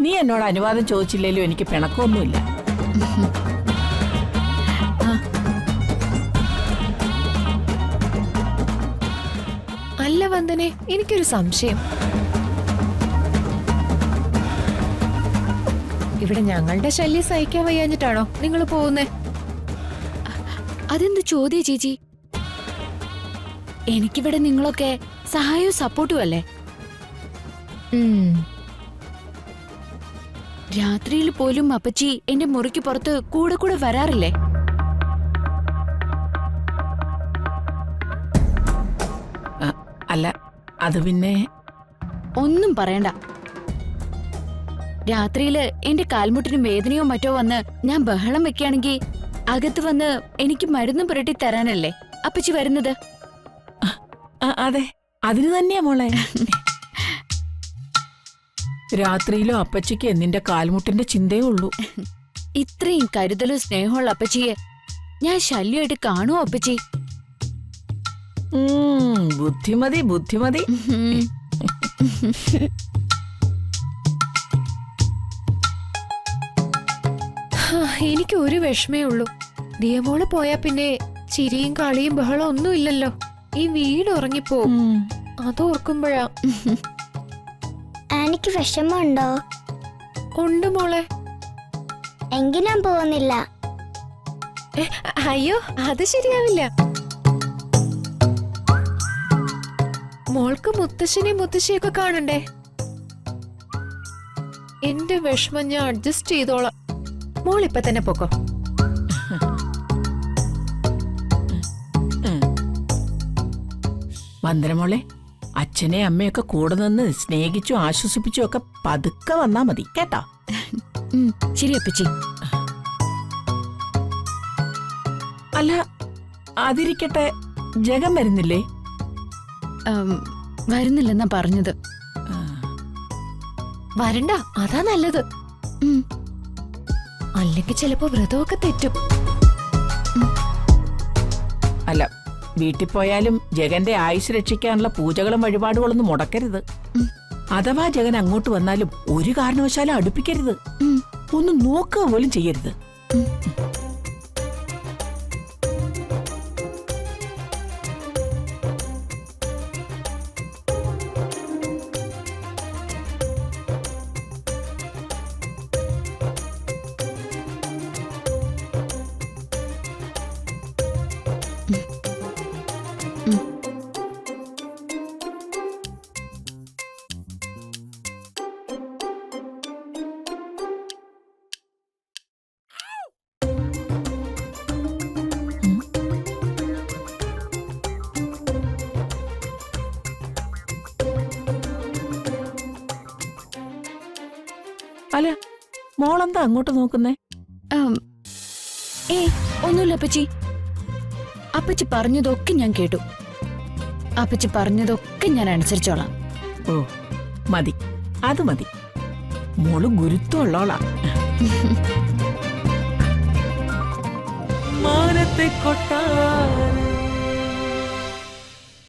നീ എന്നോട് അനുവാദം ചോദിച്ചില്ലേലും എനിക്ക് പിണക്കമൊന്നുമില്ല. അല്ല വന്ദനെ, എനിക്കൊരു സംശയം. ഇവിടെ ഞങ്ങളുടെ ശല്യം സഹിക്കാൻ വയ്യാഞ്ഞിട്ടാണോ നിങ്ങൾ പോകുന്നേ? അതെന്ത് ചോദ്യ ചേച്ചി? എനിക്കിവിടെ നിങ്ങളൊക്കെ സഹായവും സപ്പോർട്ടും അല്ലേ. രാത്രിയിൽ പോലും അപ്പച്ചി എന്റെ മുറിക്ക് പുറത്ത് കൂടെ കൂടെ വരാറില്ലേ? അല്ല, അത് പിന്നെ ഒന്നും പറയണ്ട. രാത്രിയില് എന്റെ കാൽമുട്ടിനും വേദനയോ മറ്റോ വന്ന് ഞാൻ ബഹളം വെക്കുകയാണെങ്കിൽ അകത്ത് വന്ന് എനിക്ക് മരുന്ന് പുരട്ടി തരാനല്ലേ അപ്പച്ചി വരുന്നത്? അതെ, അതിന് തന്നെയാ മോളെ. രാത്രിയിലും അപ്പച്ചിക്ക് നിന്റെ കാൽമുട്ടിന്റെ ചിന്തയേ ഉള്ളൂ. ഇത്രയും കരുതലും സ്നേഹമുള്ള അപ്പച്ചിയെ ഞാൻ ശല്യമായിട്ട് കാണുമോ അപ്പച്ചി? ബുദ്ധിമതി ബുദ്ധിമതി. എനിക്ക് ഒരു വിഷമേ ഉള്ളൂ. ദിയമോള് പോയാ പിന്നെ ചിരിയും കളിയും ബഹളം ഒന്നും ഇല്ലല്ലോ. ഈ വീട് ഉറങ്ങിപ്പോവും. അതോർക്കുമ്പോഴാ. എനിക്ക് വിഷമമുണ്ടോ? ഉണ്ട് മോളെ. എങ്കിൽ ഞാൻ പോകുന്നില്ല. അയ്യോ, അത് ശരിയാവില്ല. മോൾക്ക് മുത്തശ്ശനെയും മുത്തശ്ശിയൊക്കെ കാണണ്ടേ? എന്റെ വിഷമം ഞാൻ അഡ്ജസ്റ്റ് ചെയ്തോളാം. മോൾ ഇപ്പൊ തന്നെ പോക്കോ. വന്ദനമോളെ, അച്ഛനെ അമ്മയൊക്കെ കൂടെ നിന്ന് സ്നേഹിച്ചും ആശ്വസിപ്പിച്ചും ഒക്കെ പതുക്കെ വന്നാ മതി കേട്ടോ. ശരി അപ്പച്ചി. അല്ല, അതിരിക്കട്ടെ, ജഗം വരുന്നില്ലേ? വരുന്നില്ലെന്നാ പറഞ്ഞത്. വരണ്ട, അതാ നല്ലത്. അല്ലെങ്കിൽ ചിലപ്പോ വ്രതമൊക്കെ തെറ്റും. അല്ല, വീട്ടിൽ പോയാലും ജഗന്റെ ആയുസ് രക്ഷിക്കാനുള്ള പൂജകളും വഴിപാടുകളൊന്നും മുടക്കരുത്. അഥവാ ജഗൻ അങ്ങോട്ട് വന്നാലും ഒരു കാരണവശാലും അടുപ്പിക്കരുത്. ഒന്ന് നോക്കുക പോലും ചെയ്യരുത്. അല്ല, മോളെന്താ അങ്ങോട്ട് നോക്കുന്നേ? ഒന്നുമില്ല അപ്പച്ചി. അപ്പച്ചി പറഞ്ഞതൊക്കെ ഞാൻ കേട്ടു. അപ്പച്ചി പറഞ്ഞതൊക്കെ ഞാൻ അനുസരിച്ചോളാം. ഓ, മതി, അത് മതി. മോള് ഗുരുത്വമുള്ളോളാ. മാനത്തെ കൊട്ടാരം